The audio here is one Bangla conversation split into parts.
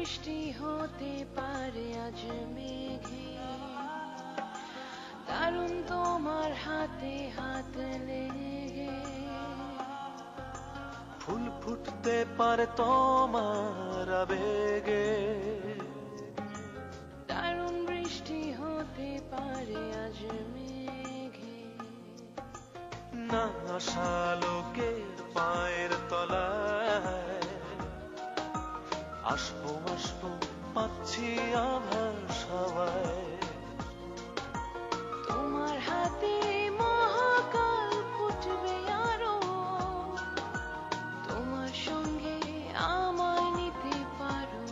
বৃষ্টি হতে পারে আজ মেঘে, দারুণ তোমার হাতে হাত লেগে। ফুল ফুটতে পারে তোমার আবেগে, দারুণ বৃষ্টি হতে পারে আজ মেঘে। না আসা লোকের পায়ের তলায় আসবো আসবো পাচ্ছি আভাস হাওয়ায়। তোমার হাতে মহাকাল ফুটবে আরো, তোমার সঙ্গে আমায় নিতে পারো।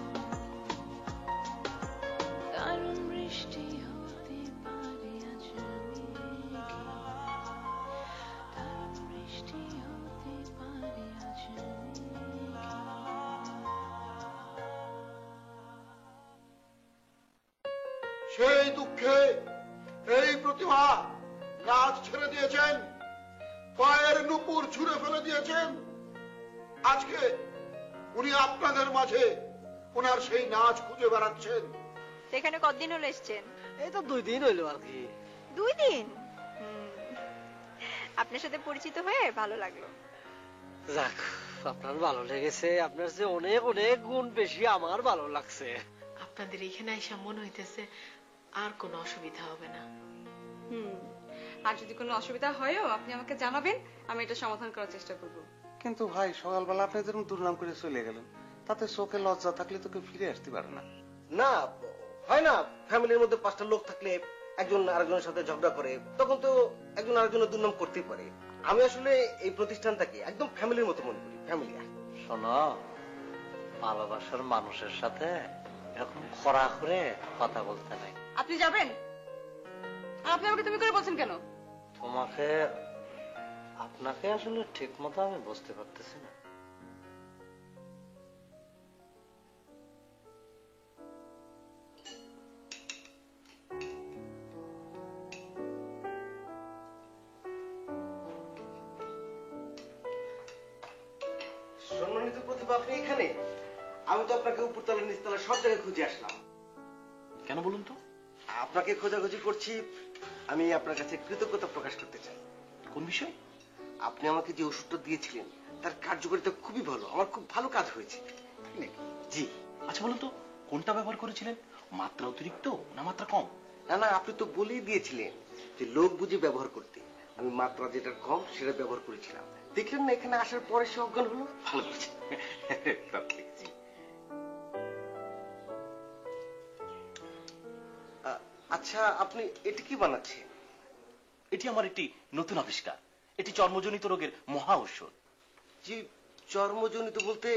দারুণ বৃষ্টি হতে পারে আজ মেঘে, দারুণ বৃষ্টি হতে পারে আজ মেঘে। সেই দুঃখে এই প্রতিভা নাচ ছেড়ে দিয়েছেন, পায়ের নুপুর ছুঁড়ে ফেলে দিয়েছেন। আজকে উনি আপনাদের মাঝে ওনার সেই নাচ খুঁজে বেড়াচ্ছেন। এখানে কতদিন হলো এসছেন? এই তো 2 দিন হইলো আর কি। 2 দিন? আপনার সাথে পরিচিত হয়ে ভালো লাগলো। যাক, আপনার ভালো লেগেছে। আপনার যে অনেক অনেক গুণ বেশি আমার ভালো লাগছে। আপনাদের এখানে এসে মনে হইতেছে আর কোনো অসুবিধা হবে না। আর যদি কোনো অসুবিধা হয়ও আপনি আমাকে জানাবেন, আমি এটা সমাধান করার চেষ্টা করব। কিন্তু ভাই সকালবেলা আপনি যেরকম দুর্নাম করে চলে গেলেন, তাতে চোখে লজ্জা থাকলে তোকে ফিরে আসতে পারে না। না হয় না, ফ্যামিলির মধ্যে 5টা লোক থাকলে একজন আরেকজনের সাথে ঝগড়া করে, তখন তো একজন আরেকজনের দুর্নাম করতেই পারে। আমি আসলে এই প্রতিষ্ঠানটাকে একদম ফ্যামিলির মতো মনে করি। ফ্যামিলি। শোনো, ভালোবাসার মানুষের সাথে এরকম খরা করে কথা বলতে নাই। আপনি যাবেন? আর আপনি আমাকে তুমি করে বলছেন কেন? তোমাকে আপনাকে আসলে ঠিক মতো আমি বুঝতে পারতেছি না। সম্মানিত প্রতিভা, আপনি এখানে? আমি তো আপনাকে উপরতলা নিচতলা সব জায়গায় খুঁজে আসলাম। কেন বলুন তো? আপনাকে খোঁজাখুঁজি করছি, আমি আপনার কাছে কৃতজ্ঞতা প্রকাশ করতে চাই। কোন বিষয়? আপনি আমাকে যে ওষুধটা দিয়েছিলেন তার কার্যকারিতা খুবই ভালো, আমার খুব ভালো কাজ হয়েছে। জি। আচ্ছা বলুন তো, কোনটা ব্যবহার করেছিলেন? মাত্রা অতিরিক্ত না মাত্রা কম? না না, আপনি তো বলেই দিয়েছিলেন যে লোক বুঝে ব্যবহার করতে। আমি মাত্রা যেটা কম সেটা ব্যবহার করেছিলাম। দেখলেন না, এখানে আসার পরে সে অজ্ঞান হলো। ভালো করেছে। আচ্ছা, আপনি এটি কি বানাচ্ছেন? এটি আমার একটি নতুন আবিষ্কার। এটি চর্মজনিত রোগের মহা ঔষধ। জি, চর্মজনিত বলতে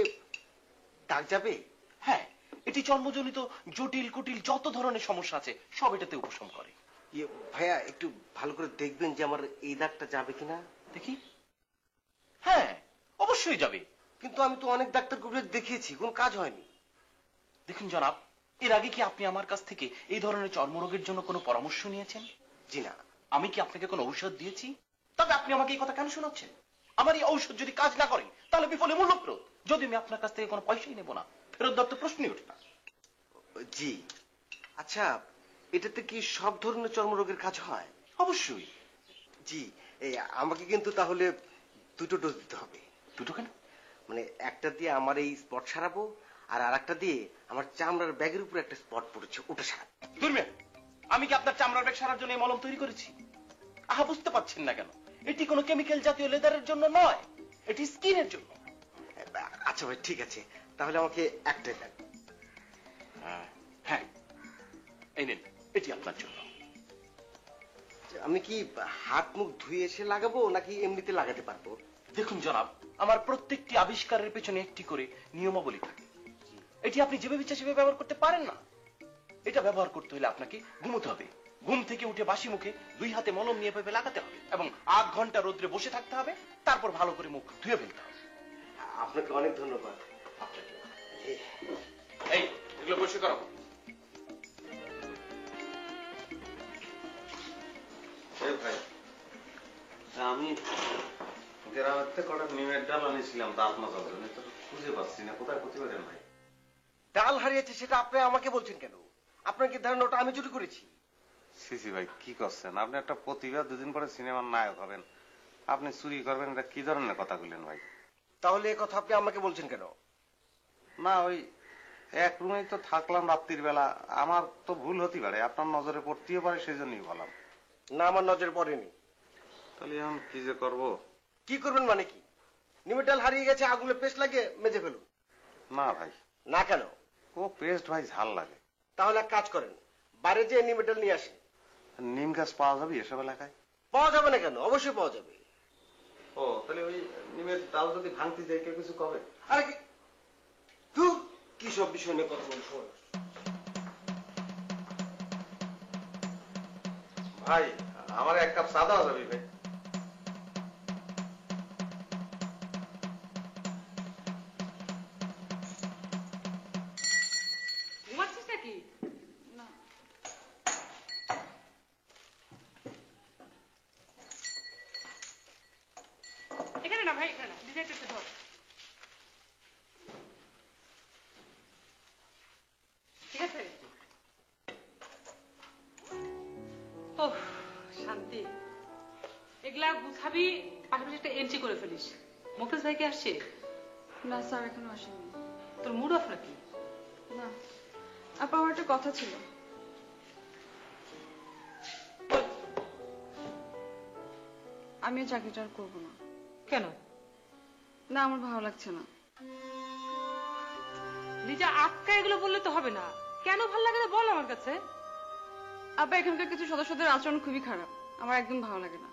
দাগ যাবে? হ্যাঁ, এটি চর্মজনিত জটিল কুটিল যত ধরনের সমস্যা আছে সব এটাতে উপশম করে। ভাইয়া, একটু ভালো করে দেখবেন যে আমার এই দাগটা যাবে কিনা। দেখি। হ্যাঁ, অবশ্যই যাবে। কিন্তু আমি তো অনেক ডাক্তারকে দেখিয়েছি, কোনো কাজ হয়নি। দেখুন জনাব, এর আগে কি আপনি আমার কাছ থেকে এই ধরনের চর্মরোগের জন্য কোনো পরামর্শ নিয়েছেন? জি না। আমি কি আপনাকে কোনো ঔষধ দিয়েছি? তবে আপনি আমাকে এই কথা কেন শোনাচ্ছেন? আমার এই ঔষধ যদি কাজ না করে তাহলে বিফলে মূল্যপ্রদ। যদি আমি আপনার কাছ থেকে কোনো পয়সাই নেব না, ফেরত দেওয়ার তো প্রশ্নই ওঠে না। জি। আচ্ছা, এটাতে কি সব ধরনের চর্মরোগের কাজ হয়? অবশ্যই। জি, আমাকে কিন্তু তাহলে 2টো ডোজ দিতে হবে। 2টো কেন? মানে একটা দিয়ে আমার এই স্পট সারাবো, আর আরেকটা দিয়ে আমার চামড়ার ব্যাগের উপর একটা স্পট পড়েছে, ওটা সারাবো। দুর্মিয়া, আমি কি আপনার চামড়ার ব্যাগ সারার জন্য এই মলম তৈরি করেছি? আহা, বুঝতে পারছেন না কেন? এটি কোনো কেমিক্যাল জাতীয় লেদারের জন্য নয়, এটি স্কিনের জন্য। আচ্ছা ভাই, ঠিক আছে, তাহলে আমাকে একটাই দেন। হ্যাঁ, এই নিন, এটি আপনার জন্য। আমি কি হাত মুখ ধুয়ে এসে লাগাবো নাকি এমনিতে লাগাতে পারবো? দেখুন জনাব, আমার প্রত্যেকটি আবিষ্কারের পেছনে একটি করে নিয়মাবলী থাকে। এটি আপনি যেভাবে ইচ্ছা সেভাবে ব্যবহার করতে পারেন না। এটা ব্যবহার করতে হলে আপনাকে ঘুমোতে হবে। ঘুম থেকে উঠে বাসি মুখে 2 হাতে মলম নিয়ে এভাবে লাগাতে হবে এবং 8 ঘন্টা রোদ্রে বসে থাকতে হবে, তারপর ভালো করে মুখ ধুয়ে ফেলতে হবে। আপনাকে অনেক ধন্যবাদ। এই, এগুলো পরিষ্কার করো। ভাই, আমি গ্রামের থেকে কটা নিমের ডাল আনিছিলাম দাঁত মাজার জন্য, তো খুঁজে পাচ্ছি না, কোথায় করতে পারেন ভাই? ডাল হারিয়েছে সেটা আপনি আমাকে বলছেন কেন? আপনার কি ধারণা ওটা আমি চুরি করেছি? সিসি ভাই কি করছেন আপনি? একটা প্রতিভা, দুদিন পরে সিনেমার নায়ক হবেন, আপনি চুরি করবেন? এটা কি ধরনের কথা বললেন ভাই? তাহলে এই কথা আপনি আমাকে বলছেন কেন? না ওই এক রুমেই তো থাকলাম রাত্রির বেলা, আমার তো ভুল হতে পারে, আপনার নজরে পড়তেও পারে, সেই জন্যই বললাম। না, আমার নজরে পড়েনি। তাহলে এখন কি যে করবো? কি করবেন মানে কি? নিমের ডাল হারিয়ে গেছে, আগুনে পেস্ট লাগিয়ে মেজে ফেলুন। না ভাই। না কেন? ও পেস্ট ভাই ঝাল লাগে। তাহলে এক কাজ করেন, বাইরে যেয়ে নিমের ডাল নিয়ে আসেন। নিম গাছ পাওয়া যাবে এসব এলাকায়? পাওয়া যাবে না কেন? অবশ্যই পাওয়া যাবে। ও তাহলে ওই নিমের ডাল যদি ভাঙতে যাই কেউ কিছু কবে? আরে কি তুই কি সব বিষয় নিয়ে কথা বলছ? ভাই আমার এক কাপ চা দেওয়া যাবে ভাই? ঘুমাচ্ছিস নাকি? না, এখানে না ভাই, এখানে না, ডিজেক্টরটা ধর। ঠিক আছে? ওহ শান্তি। এগুলা গুছাবি, পাশাপাশি একটা এন্ট্রি করে ফেলিস। মুকেশ ভাই কি আসছে? না স্যার এখনো আসেনি। তোর মুড অফ নাকি? না আপা, আমার একটা কথা ছিল। আমি এই চাকরিটা আর করবো না। কেন? না, আমার ভালো লাগছে না। লিজা আটকা এগুলো বললে তো হবে না। কেন ভালো লাগে না বল আমার কাছে। আপা, এখানকার কিছু সদস্যদের আচরণ খুবই খারাপ, আমার একদম ভালো লাগে না।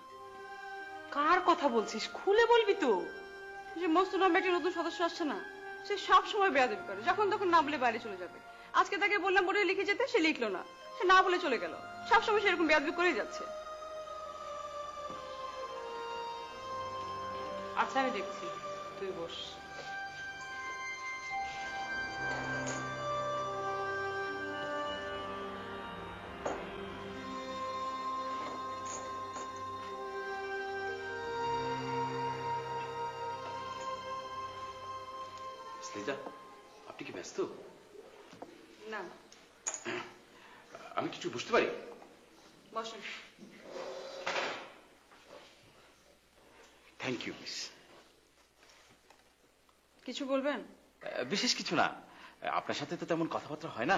কার কথা বলছিস? খুলে বলবি তো। যে মস্ত নামে একটা নতুন সদস্য আসছে না, সে সব সময় বেয়াদবি করে, যখন তখন না বলে বাইরে চলে যাবে। আজকে তাকে বললাম বোর্ডে লিখে যেতে, সে লিখলো না, সে না বলে চলে গেল। সবসময় সেরকম বেয়াদবি করেই যাচ্ছে। আচ্ছা আমি দেখছি, তুই বস। স্নেজা, আপনি কি ব্যস্ত? না, আমি কিছু বুঝতে পারি? বসেন। Thank you miss. কিছু বলবেন? বিশেষ কিছু না, আপনার সাথে তো তেমন কথাবার্তা হয় না,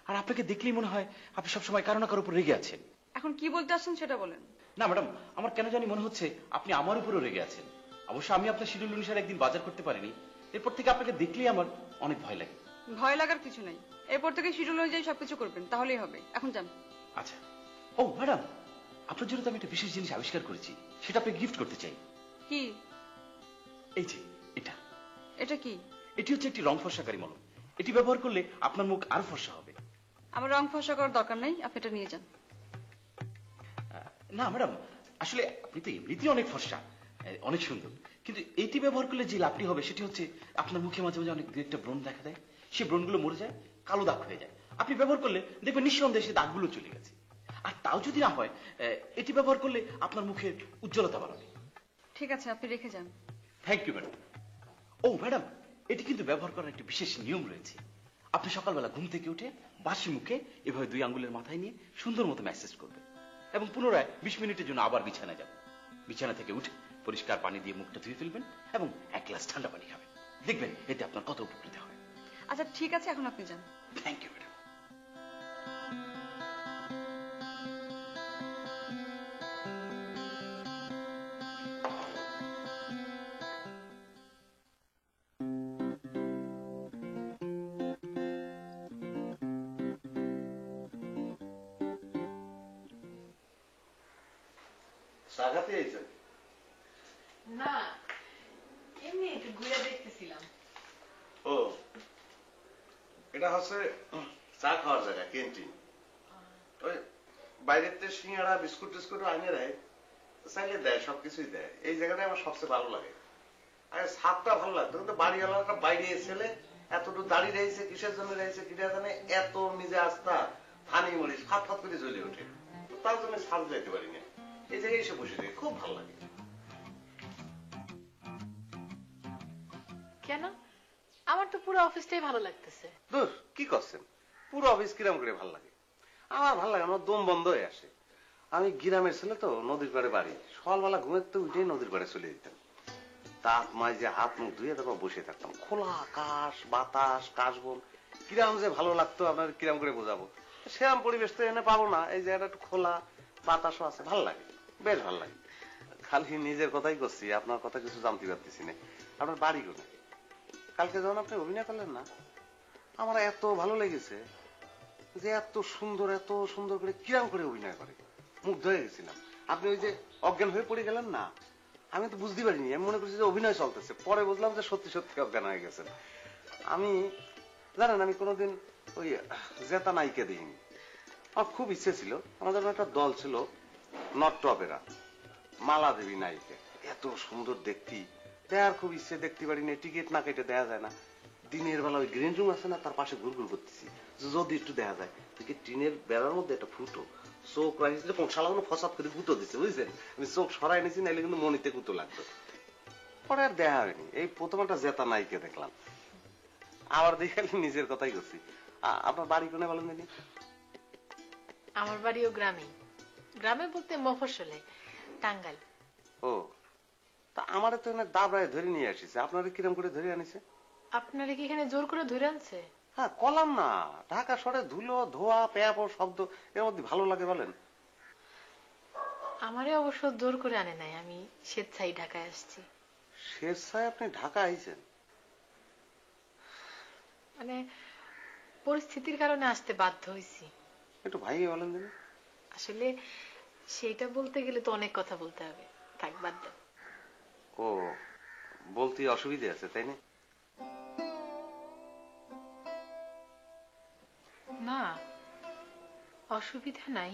আর আপনাকে দেখলেই মনে হয় আপনি সবসময় কারো না কারোর উপর রেগে আছেন। এখন কি বলতে আসছেন সেটা বলেন। না ম্যাডাম, আমার কেন জানি মনে হচ্ছে আপনি আমার উপরও রেগে আছেন। অবশ্য আমি আপনার শিডিউল অনুসারে একদিন বাজার করতে পারিনি, এরপর থেকে আপনাকে দেখলেই আমার অনেক ভয় লাগে। ভয় লাগার কিছু নাই, এরপর থেকে শিডিউল অনুযায়ী সবকিছু করবেন, তাহলেই হবে। এখন যান। আচ্ছা। ও ম্যাডাম, আপনার জন্য তো আমি একটা বিশেষ জিনিস আবিষ্কার করেছি, সেটা আপনাকে গিফট করতে চাই। কি? এই যে এটা। এটা কি? এটি হচ্ছে একটি রং ফর্সাকারী মলম। এটি ব্যবহার করলে আপনার মুখ আরো ফর্সা হবে। আমার রং ফর্সা করার দরকার নাই, আপনি এটা নিয়ে যান। না ম্যাডাম, আসলে আপনি তো এমনিতেই অনেক ফর্সা, অনেক সুন্দর, কিন্তু এইটি ব্যবহার করলে যে লাভটি হবে সেটি হচ্ছে আপনার মুখে মাঝে মাঝে অনেক দু একটা ব্রণ দেখা দেয়, সেই ব্রণগুলো মরে যায়, কালো দাগ হয়ে যায়। আপনি ব্যবহার করলে দেখবেন নিঃসন্দেহে সেই দাগগুলো চলে গেছে। আর তাও যদি না হয়, এটি ব্যবহার করলে আপনার মুখের উজ্জ্বলতা বাড়াবে। ঠিক আছে, আপনি রেখে যান। Thank you madam. ও ম্যাডাম, এটি কিন্তু ব্যবহার করার একটি বিশেষ নিয়ম রয়েছে। আপনি সকালবেলা ঘুম থেকে উঠে বাসি মুখে এভাবে 2 আঙ্গুলের মাথায় নিয়ে সুন্দর মতো ম্যাসেজ করবেন এবং পুনরায় 20 মিনিটের জন্য আবার বিছানায় যাবেন। বিছানা থেকে উঠে পরিষ্কার পানি দিয়ে মুখটা ধুয়ে ফেলবেন এবং 1 গ্লাস ঠান্ডা পানি খাবেন। দেখবেন এতে আপনার কত উপকৃত হয়। আচ্ছা ঠিক আছে, এখন আপনি যান। Thank you madam. সাগাতে আইছেন? না, এমনি একটু ঘুরে দেখতেছিলাম। ও এটা হচ্ছে চা খাওয়ার জায়গা, ক্যান্টিন। ওই বাইরের থেকে সিঙ্গাড়া বিস্কুট টিস্কুট আনিয়ে দেয়, চাইলে দেয়, সবকিছুই দেয়। এই জায়গাটাই আমার সবচেয়ে ভালো লাগে। আর ছাদটা ভালো লাগতো, কিন্তু বাড়িওয়ালাটা বাইরে ছেলে এতটুকু দাঁড়িয়ে রয়েছে, কিসের জন্য রয়েছে কিটা জানে, এত নিজে আস্থা ফানি মরিস ফাট ফাট করে জ্বলে ওঠে, তার জন্য ছাদ যাইতে পারি না। এই জায়গায় এসে বসে থাকে, খুব ভালো লাগে। কেন? আমার তো পুরো অফিসটাই ভালো লাগতেছে। দূর, কি করছেন? পুরো অফিস কিরাম করে ভাল লাগে? আমার ভাল লাগে, আমার দম বন্ধ হয়ে আসে। আমি গ্রামের ছেলে তো, নদীর পাড়ে বাড়ি। সকালবেলা ঘুমের তো উঠেই নদীর পাড়ে চলে যেতাম। দাঁত মাঝে হাত মুখ ধুয়ে তারপর বসে থাকতাম। খোলা আকাশ, বাতাস, কাশবন, কিরাম যে ভালো লাগতো আপনার কিরাম করে বোঝাবো। সেরকম পরিবেশ তো এনে পাবো না। এই জায়গাটা একটু খোলা, বাতাসও আছে, ভাল লাগে, বেশ ভাল লাগে। খালি নিজের কথাই করছি, আপনার কথা কিছু জানতে পারতেছি না। আপনার বাড়ি কোথায়? কালকে যখন আপনি অভিনয় করলেন না, আমার এত ভালো লেগেছে যে এত সুন্দর করে কিরাম করে অভিনয় করে, মুগ্ধ হয়ে গেছিলাম। আপনি ওই যে অজ্ঞান হয়ে পড়ে গেলেন না, আমি তো বুঝতে পারিনি। আমি মনে করছি যে অভিনয় চলতেছে, পরে বুঝলাম যে সত্যি সত্যি অজ্ঞান হয়ে গেছেন। আমি জানেন, আমি কোনোদিন ওই জেতা নায়িকা দিইনি। আমার খুব ইচ্ছে ছিল, আমাদের একটা দল ছিল নট্য অপেরা, মালা দেবী নায়িকা। এত সুন্দর দেখতি, দেখার খুব ইচ্ছে, দেখতে পারিনি, টিকিট না কেটে দেখা যায় না। দিনের বেলা ওই গ্রিন রুম আছে না, তার পাশে ঘুরঘুর করতেছি, যদি একটু দেখা যায়। দেখি টিনের বেড়ার মধ্যে একটা ফুটো, চোখ রাখিয়েছিল, কোন শালাগুলো ফসাদ করে গুঁতো দিচ্ছে, বুঝছেন? আমি চোখ সরাই নিয়েছি, নাইলে কিন্তু মনিতে গুঁতো লাগতো। পরে আর দেখা হয়নি। এই প্রথম একটা জেতা নায়িকা দেখলাম, আবার দেখে নিজের কথাই করছি। আপনার বাড়ি কোনে বলেন জানি? আমার বাড়িও গ্রামে। গ্রামে বলতে মফস্বলে, টাঙ্গাইল। ও, তা আমার তো এনে দাবড়ায় ধরে নিয়ে আসিছে, আপনারা কিরম করে ধরে আনিছে? আপনারা কি এখানে জোর করে ধরে আনছে? হ্যাঁ, কলাম না, ঢাকা শহরে ধুলো, ধোয়া, প্যাপ ও শব্দ, এর মধ্যে ভালো লাগে বলেন? আমারে অবশ্য জোর করে আনে নাই, আমি স্বেচ্ছায় ঢাকায় আসছি। স্বেচ্ছায় আপনি ঢাকা আইছেন? মানে পরিস্থিতির কারণে আসতে বাধ্য হয়েছি। একটু ভাই বলেন জানি। আসলে সেইটা বলতে গেলে তো অনেক কথা বলতে হবে, থাক বাদ দাও। ও, বলতে অসুবিধা আছে তাই না? না, অসুবিধা নাই।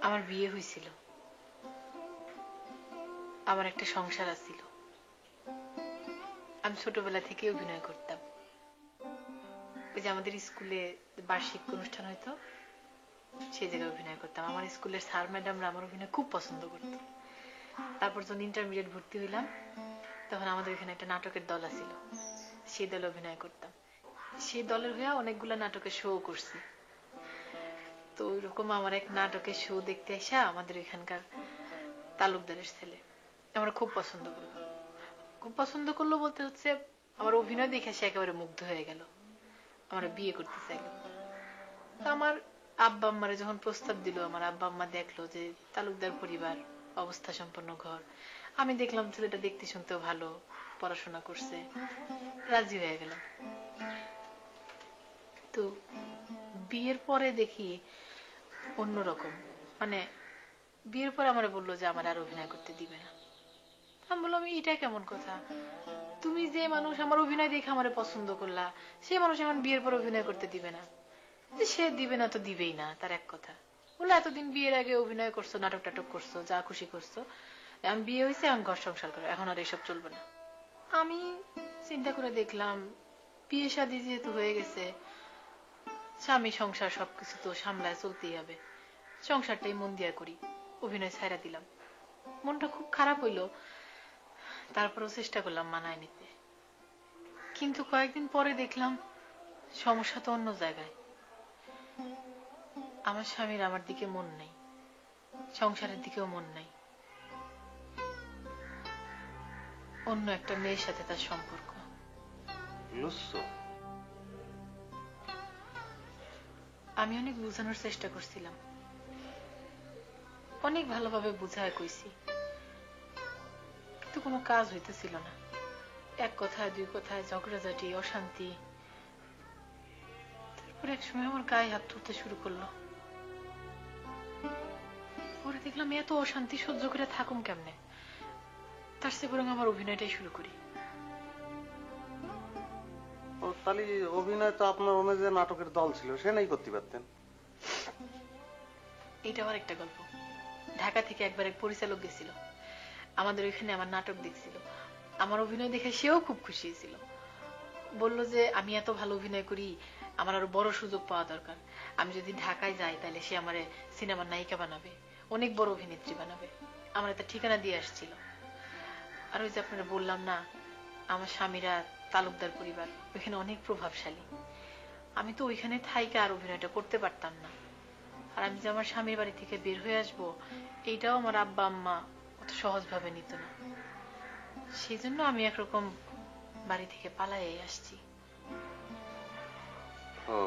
আমার বিয়ে হয়েছিল, আমার একটা সংসার আছিল। আমি ছোটবেলা থেকে অভিনয় করতাম। ওই যে আমাদের স্কুলে বার্ষিক অনুষ্ঠান হয়তো, সেই জায়গায় অভিনয় করতাম। আমার স্কুলের স্যার ম্যাডামরা আমার অভিনয় খুব পছন্দ করত। তারপর যখন ইন্টারমিডিয়েট ভর্তি হইলাম, তখন আমাদের এখানে একটা নাটকের দল আছিল, সেই দলে অভিনয় করতাম। সেই দলের হয়ে অনেকগুলো নাটকের শো করছি। তো ওইরকম আমার এক নাটকের শো দেখতে আসা আমাদের এখানকার তালুকদারের ছেলে আমার খুব পছন্দ করলো। খুব পছন্দ করলো বলতে হচ্ছে, আমার অভিনয় দেখে সে একেবারে মুগ্ধ হয়ে গেল, আমার বিয়ে করতে চাইলো। তো আমার আব্বা আম্মারে যখন প্রস্তাব দিল, আমার আব্বা আম্মা দেখলো যে তালুকদার পরিবার, অবস্থা সম্পন্ন ঘর। আমি দেখলাম ছেলেটা দেখতে শুনতেও ভালো, পড়াশোনা করছে, রাজি হয়ে গেলাম। তো বিয়ের পরে দেখি অন্যরকম। মানে বিয়ের পরে আমার বললো যে আমার আর অভিনয় করতে দিবে না। আমি বললাম, এটা কেমন কথা? তুমি যে মানুষ আমার অভিনয় দেখে আমার পছন্দ করলা, সে মানুষ এখন বিয়ের পর অভিনয় করতে দিবে না? সে দিবে না তো দিবেই না, তার এক কথা। বলে এতদিন বিয়ের আগে অভিনয় করছো, নাটক টাটক করছো, যা খুশি করছো, আমি বিয়ে হয়েছে, এখন ঘর সংসার করো, এখন আর এসব চলবে না। আমি চিন্তা করে দেখলাম, বিয়ে শাদী যেহেতু হয়ে গেছে, স্বামী সংসার সবকিছু তো সামলায় চলতেই হবে, সংসারটাই মন দিয়া করি, অভিনয় ছাইরা দিলাম। মনটা খুব খারাপ হইলো, তারপরও চেষ্টা করলাম মানায় নিতে। কিন্তু কয়েকদিন পরে দেখলাম সমস্যা তো অন্য জায়গায়। আমার স্বামীর আমার দিকে মন নেই, সংসারের দিকেও মন নেই, অন্য একটা মেয়ের সাথে তার সম্পর্ক। আমি অনেক বোঝানোর চেষ্টা করছিলাম, অনেক ভালোভাবে বুঝায় কইছি, কিন্তু কোনো কাজ হইতেছিল না। এক কথায় দুই কথায় ঝগড়াঝাটি, অশান্তি। তারপরে এক সময় আমার গায়ে হাত তুলতে শুরু করলো। পরে দেখলাম এত অশান্তি সহ্য করে থাকুম কেমনে, তার চেয়ে বরং আমার অভিনয়টাই শুরু করি। তাহলে অভিনয় তো আপনার অনেক যে নাটকের দল ছিল, সে নাই করতে পারতেন। এটা আবার একটা গল্প। ঢাকা থেকে একবার এক পরিচালক গেছিল আমাদের ওইখানে, আমার নাটক দেখছিল। আমার অভিনয় দেখে সেও খুব খুশি হয়েছিল, বললো যে আমি এত ভালো অভিনয় করি, আমার আরো বড় সুযোগ পাওয়া দরকার। আমি যদি ঢাকায় যাই তাহলে সে আমারে সিনেমার নায়িকা বানাবে, অনেক বড় অভিনেত্রী বানাবে। আমার একটা ঠিকানা দিয়ে আসছিল। আর ওই যে আপনারা বললাম না, আমার স্বামীরা তালুকদার পরিবার, ওইখানে অনেক প্রভাবশালী। আমি তো ওইখানে থাইকে আর অভিনয়টা করতে পারতাম না। আর আমি যে আমার স্বামীর বাড়ি থেকে বের হয়ে আসবো, এইটাও আমার আব্বা আম্মা অত সহজভাবে নিত না। সেই জন্য আমি একরকম বাড়ি থেকে পালাই আসছি। ও,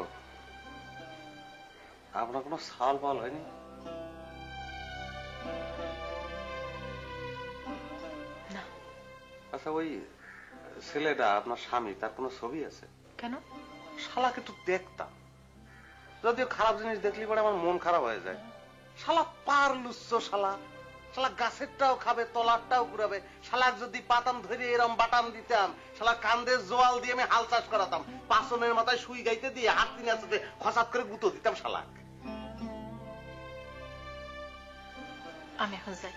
আপনার কোনো সাল পাল হয়নি? না। আচ্ছা, ওই ছেলেটা আপনার স্বামী, তার কোনো ছবি আছে? কেন? শালাকে একটু দেখতাম। যদিও খারাপ জিনিস দেখলি পরে আমার মন খারাপ হয়ে যায়। শালা পার লুচ্ছ শালা, শালা গাছেরটাও খাবে, তলারটাও ঘুরাবে। শালার যদি পাতাম ধরে এরম বাটাম দিতাম, শালা কান্দে জোয়াল দিয়ে আমি হাল চাষ করাতাম, পাঁচনের মাথায় সুই গাইতে দিয়ে হাত তিন আছে খসাত করে গুঁতো দিতাম শালাক। আমি এখন যাই।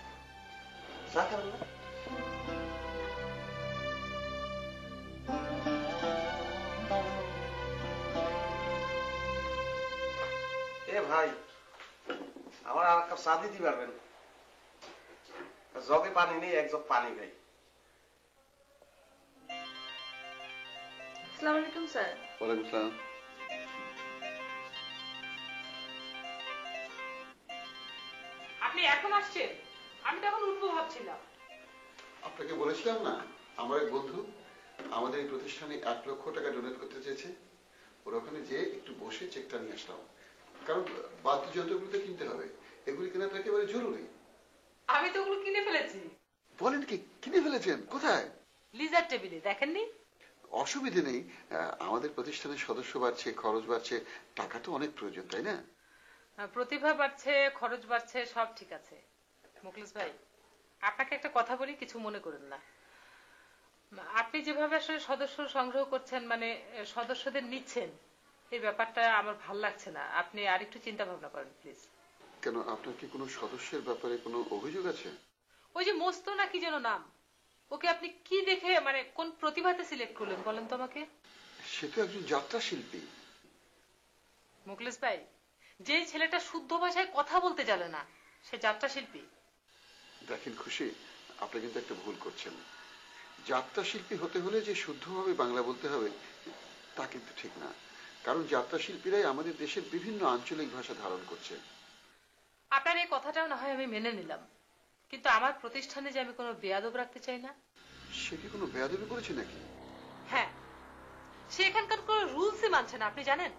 এ ভাই, আমার আর কাপ চা দিতে পারবেন? জগে পানি নেই, এক জগ পানি খাই। আসসালামু আলাইকুম স্যার। ওয়ালাইকুম আসসালাম। আপনি এখন আসছেন? আমি তখন উঠবো ভাবছিলাম। আপনাকে বলেছিলাম না, আমার এক বন্ধু আমাদের এই প্রতিষ্ঠানে 1 লক্ষ টাকা ডোনেট করতে চেয়েছে। ওর ওখানে যে একটু বসে চেকটা নিয়ে আসলাম, কারণ বাদ্যযন্ত্রগুলো তো কিনতে হবে, এগুলি কেনা তো একেবারে জরুরি। আমি তো ওগুলো কিনে ফেলেছি। বলেন কি, কিনে ফেলেছেন? কোথায়? লিজার টেবিলে, দেখেননি? অসুবিধে নেই, আমাদের প্রতিষ্ঠানের সদস্য বাড়ছে, খরচ বাড়ছে, টাকা তো অনেক প্রয়োজন, তাই না? প্রতিভা বাড়ছে, খরচ বাড়ছে, সব ঠিক আছে। মুখলেস ভাই, আপনাকে একটা কথা বলি, কিছু মনে করেন না। আপনি যেভাবে আসলে সদস্য সংগ্রহ করছেন, মানে সদস্যদের নিচ্ছেন, এই ব্যাপারটা আমার ভাল লাগছে না। আপনি আরেকটু চিন্তা ভাবনা করেন প্লিজ। কেন, আপনার কি কোনো সদস্যের ব্যাপারে কোনো অভিযোগ আছে? ওই যে মস্ত না কি যেন নাম, ওকে আপনি কি দেখে, মানে কোন প্রতিভাতে সিলেক্ট করলেন বলেন তো আমাকে? সে তো একজন যাত্রা শিল্পী। মুখলেস ভাই, যে ছেলেটা শুদ্ধ ভাষায় কথা বলতে জানে না, সে যাত্রা শিল্পী? দেখেন খুশি, আপনি কিন্তু একটা ভুল করছেন। যাত্রা শিল্পী হতে হলে যে শুদ্ধভাবে বাংলা বলতে হবে তা কিন্তু ঠিক না, কারণ যাত্রা শিল্পীরাই আমাদের দেশের বিভিন্ন আঞ্চলিক ভাষা ধারণ করছে। আপনার এই কথাটাও না হয় আমি মেনে নিলাম, কিন্তু আমার প্রতিষ্ঠানে যে আমি কোনো বেয়াদব রাখতে চাই না। সে কি কোনো বেয়াদবি করেছে নাকি? হ্যাঁ, সে এখানকার কোনো রুলসই মানছে না, আপনি জানেন?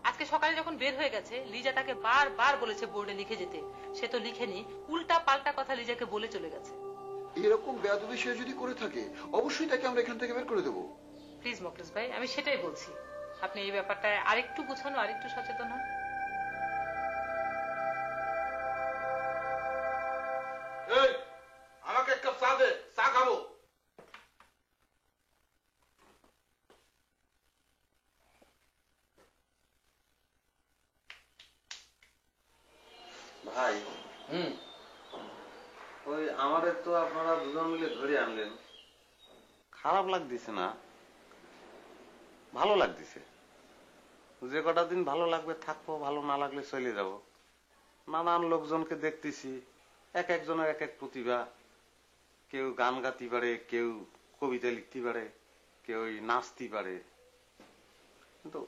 আজকে সকালে যখন বের হয়ে গেছে, লিজা তাকে বারবার বলেছে বোর্ডে লিখে যেতে, সে তো লিখেনি, উল্টা পাল্টা কথা লিজাকে বলে চলে গেছে। এরকম বেয়াদবি সে যদি করে থাকে, অবশ্যই তাকে আমরা এখান থেকে বের করে দেবো। প্লিজ মুখলেস ভাই, আমি সেটাই বলছি, আপনি এই ব্যাপারটায় আরেকটু গুছানো, আরেকটু সচেতন হন। এই, আমাকে এক কাপ চা দে, চা খাবো। ভাই, ওই আমাদের তো আপনারা দুজন মিলে ধরে আনলেন, খারাপ লাগতেছে না, ভালো লাগতেছে। যে কটা দিন ভালো লাগবে থাকবো, ভালো না লাগলে চলে যাব। নানান লোকজনকে দেখতেছি, এক একজনের এক এক প্রতিভা। কেউ গান গাতে পারে, কেউ কবিতা লিখতে পারে, কেউ নাচতে পারে, কিন্তু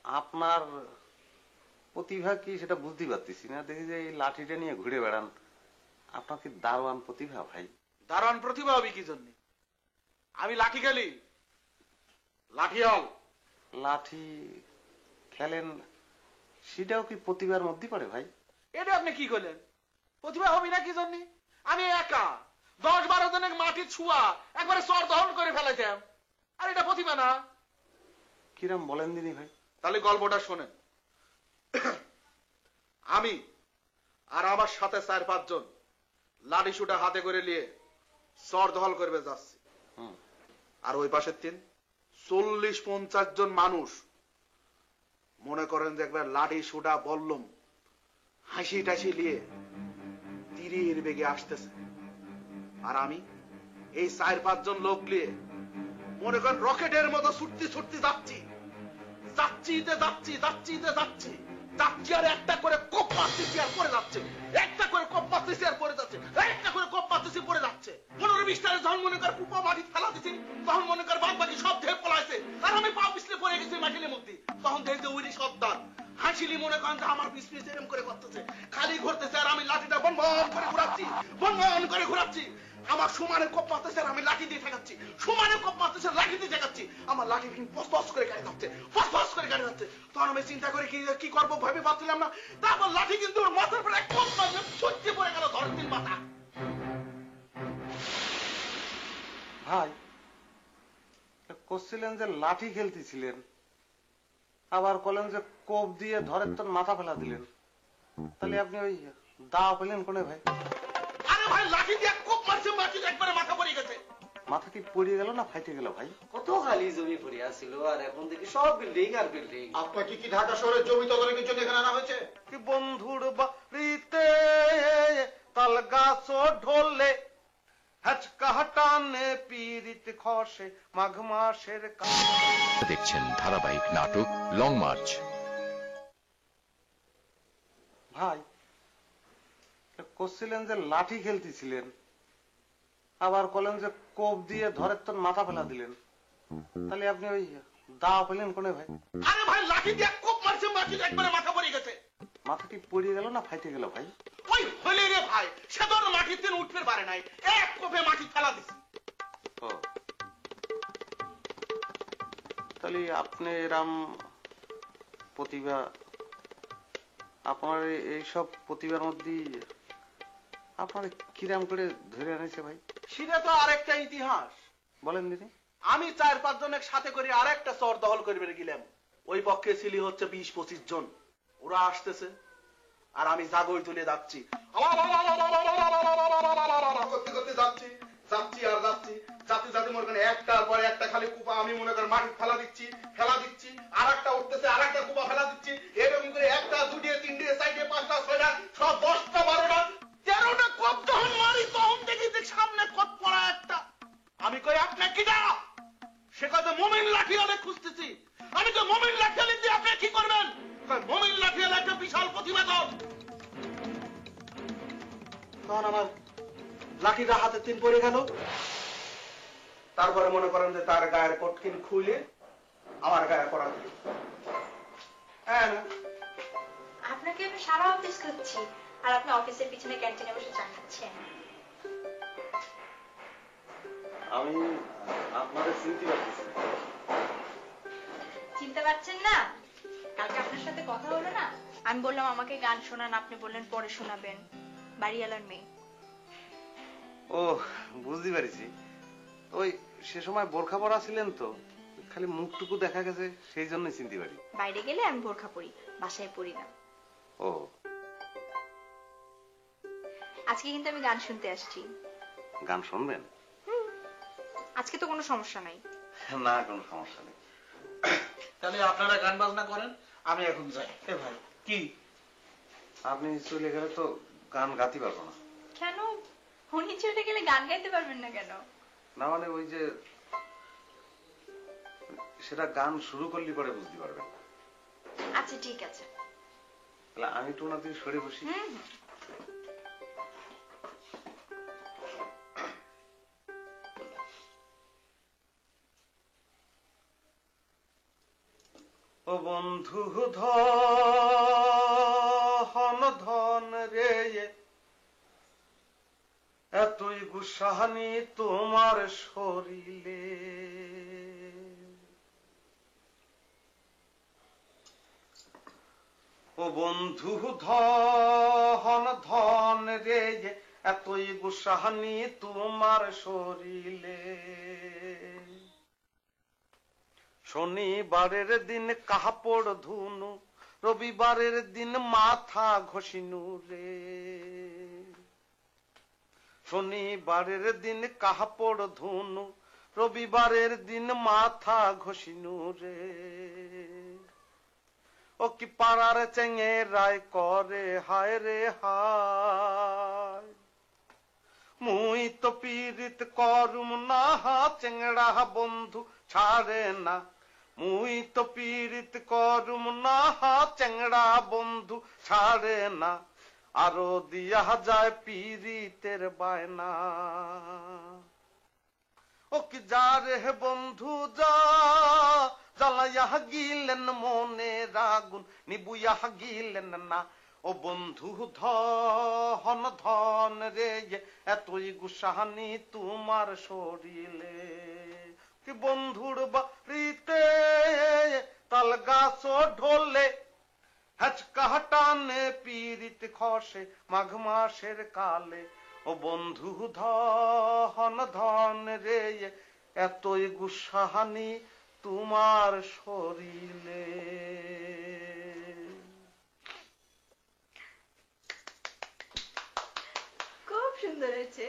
আপনার প্রতিভা কি সেটা বুঝতে পারতেছি না। দেখি যে এই লাঠিটা নিয়ে ঘুরে বেড়ান, আপনার কি দারোয়ান প্রতিভা ভাই? দারোয়ান প্রতিভা হবে কি জন্য? আমি লাঠি খেলি, লাঠিয়াল। লাঠি খেলেন, সেটাও কি প্রতিভার মধ্যে পড়ে ভাই? এটা আপনি কি করলেন? প্রতিভা হবি না কি জন্য? আমি একা 10-12 জনের মাটির ছুয়া একবারে চর দহন করে ফেলাইতাম, আর এটা প্রতিভা না? কিরম বলেন দিনি ভাই? তাহলে গল্পটা শোনেন। আমি আর আমার সাথে 4-5 জন লাঠি সুটা হাতে করে নিয়ে চর দখল করবে যাচ্ছি। আর ওই পাশের 40-50 জন মানুষ, মনে করেন যে একবার লাঠি সুটা বললুম হাসি টাসি নিয়ে তীরের বেগে আসতেছে, আর আমি এই 4-5 জন লোক নিয়ে মনে করেন রকেটের মতো ছুটতে ছুটতে যাচ্ছি। যাচ্ছি আর একটা করে কোপ মারতেছি আর পড়ে যাচ্ছে, একটা করে কোপ মারতেছি আর পড়ে যাচ্ছে, একটা করে কোপ মারতেছি পড়ে যাচ্ছে। 15-20 যখন মনে কর কুপা মাটি ফেলা দিছি, তখন মনে কর বাদ বাকি সব ধেয়ে পলাইছে, আর আমি পা পিছলে পড়ে গেছি মাটির মধ্যে। তখন দেখতে উইরি সর্দার হাসিলি মনে করেন যে আমার পিছ পিছ এরম করে করতেছে, খালি ঘুরতেছে, আর আমি লাঠিটা বন করে ঘুরাচ্ছি। আমার সমানে কোপ মারতেছে আর আমি লাঠি দিয়ে ঠেকাচ্ছি, সমানে কোপ মারতেছে লাঠি দিয়ে ঠেকাচ্ছি। আমার লাঠি ফস করে গাড়ি যাচ্ছে, ফস করে গাড়ি যাচ্ছে। তখন আমি চিন্তা করে কি করবো ভেবে পাচ্ছিলাম না। তারপর লাঠি কিন্তু ওর মাথার পরে কোপ মারবে, সত্যি পড়ে গেল ধরতির মাথা। ভাই করছিলেন যে লাঠি খেলতেছিলেন, আবার বলেন যে কোপ দিয়ে ধরের তোর মাথা ফেলা দিলেন, তাহলে আপনি ওই দা পেলেন কোনে ভাই? আরে ভাই লাঠি দিয়ে কোপ মারছে, মাটি একবারে মাথা পড়ে গেছে। মাথা কি পড়ে গেল না ফাইটে গেল ভাই? কত খালি জমি পড়ে ছিল, আর এখন দেখি সব বিল্ডিং আর বিল্ডিং। আপনাকে কি ঢাকা শহরের জমি তদারকির জন্য এখানে আনা হয়েছে? কি বন্ধুর বাড়িতে তাল গাছ ঢোলে, হচকা টানে পীড়িত খসে মাঘ মাসের। দেখছেন ধারাবাহিক নাটক লং মার্চ। ভাই করছিলেন যে লাঠি খেলতেছিলেন, আবার বলেন যে কোপ দিয়ে ধরের তোর মাথা ফেলা দিলেন, তাহলে আপনি ওই দা পেলেন কোনে ভাই? আরে ভাই লাঠি দিয়ে কোপ মারছে, মাটি একবারে মাথা পড়ে গেছে। মাথা কি পড়ে গেল না ফাইটে গেল ভাই? ওই হলে রে ভাই, সে তো মাটির দিন উঠতে পারে নাই, এক কোপে মাটি ফেলা দিছে। তাহলে আপনি এরম প্রতিভা, আপনার এইসব প্রতিভার মধ্যে আপনার কিরাম করে ধরে আনেছে ভাই? সেটা তো আরেকটা ইতিহাস। বলেন দিদি। আমি 4-5 জনের সাথে করে আরেকটা চর দখল করবে গেলাম। ওই পক্ষে ছিলি হচ্ছে 20-25 জন। ওরা আসতেছে আর আমি জাগই তুলে যাচ্ছি, করতে করতে যাচ্ছি আর যাচ্ছি, যাতে মনে করেন একটার পরে একটা খালি কুপা আমি মনে করেন মাটি ফেলা দিচ্ছি, আর একটা উঠতেছে, আর একটা কুপা ফেলা দিচ্ছি, এরকম করে 1টা 2টে 3টে 4টে 5টা 6টা সব 10টা 12টা 13টা কোপ যখন মারি, তখন দেখি সামনে কোপ পড়া একটা। আমি কই আপনার কিটা? সে কথা মোমিন লাঠিয়ালে খুঁজতেছি। আমি তো মোমিন লাঠিয়ালে দিয়ে আপনি কি করবেন? মোমিন লাঠিয়ালে একটা বিশাল প্রতিবেদন। তখন আমার লাঠিটা হাতে 3 পড়ে গেল। তারপরে মনে করেন যে তার গায়ের পটকিন খুলে আমার গায়ে পড়া দিল। আপনাকে আমি সারা অফিস খুঁজছি, আর আপনি অফিসের পিছনে ক্যান্টিনে বসে চা খাচ্ছেন। আমি আপনাদের চিনতে পারতেছি। চিনতে পারছেন না? কালকে আপনার সাথে কথা হলো না, আমি বললাম আমাকে গান শোনান, আপনি বললেন পরে শোনাবেন। বাড়িওয়ালার মেয়ে। ও বুঝতে পারছি, ওই সে সময় বোরখা পরা ছিলেন তো, খালি মুখটুকু দেখা গেছে, সেই জন্য চিনতে পারি। বাইরে গেলে আমি বোরখা পরি, বাসায় পরি না। ও আজকে কিন্তু আমি গান শুনতে আসছি। গান শুনবেন? আজকে তো কোনো সমস্যা নাই। না কোনো সমস্যা নেই। তাহলে আপনারা গান বাজনা করেন, আমি এখন যাই। এ ভাই কি আপনি চলে গেলে তো গান গাতে পারবো না। কেন? উনি চলে গেলে গান গাইতে পারবেন না কেন? না মানে ওই যে সেটা গান শুরু করলে পরে বুঝতে পারবেন। আচ্ছা ঠিক আছে, তাহলে আমি একটু ওনার দিকে সরে বসি। ও বন্ধু ধন ধন রে, এতই গুসাহানি তোমার শরীরে, ও বন্ধু ধন ধন রে, এতই গুসাহানি তোমার শরীরে। শনিবারের দিন কাপড় ধুনু, রবিবারের দিন মাথা ঘষিনু রে। শনিবারের দিন কাপড় ধুনু, রবিবারের দিন মাথা ঘষিনু রে। ও কি পাড়ার চেঙে রায় করে হায় রে হায়, মুই তো পীড়িত করুম না, চেংড়া বন্ধু ছাড়ে না, মুই তো পীড়িত করুম না, চ্যাংড়া বন্ধু ছাড়ে না, আরো দিয়া যায় পীড়িতের বায়না। ও কি যা রে বন্ধু যা, জ্বালাইয়া গিলেন মনের আগুন নিবুইয়া গিলেন না। ও বন্ধু ধন ধন রে, এতই গুসাহানি তোমার শরীরে। কি বন্ধুর বাড়িতে তাল গাছ ঢোলে, হ্যাচকা টানে পীড়িত খসে মাঘ মাসের কালে। ও বন্ধু ধন ধন রে, এতই গুসাহানি তোমার শরীরে। খুব সুন্দর হয়েছে।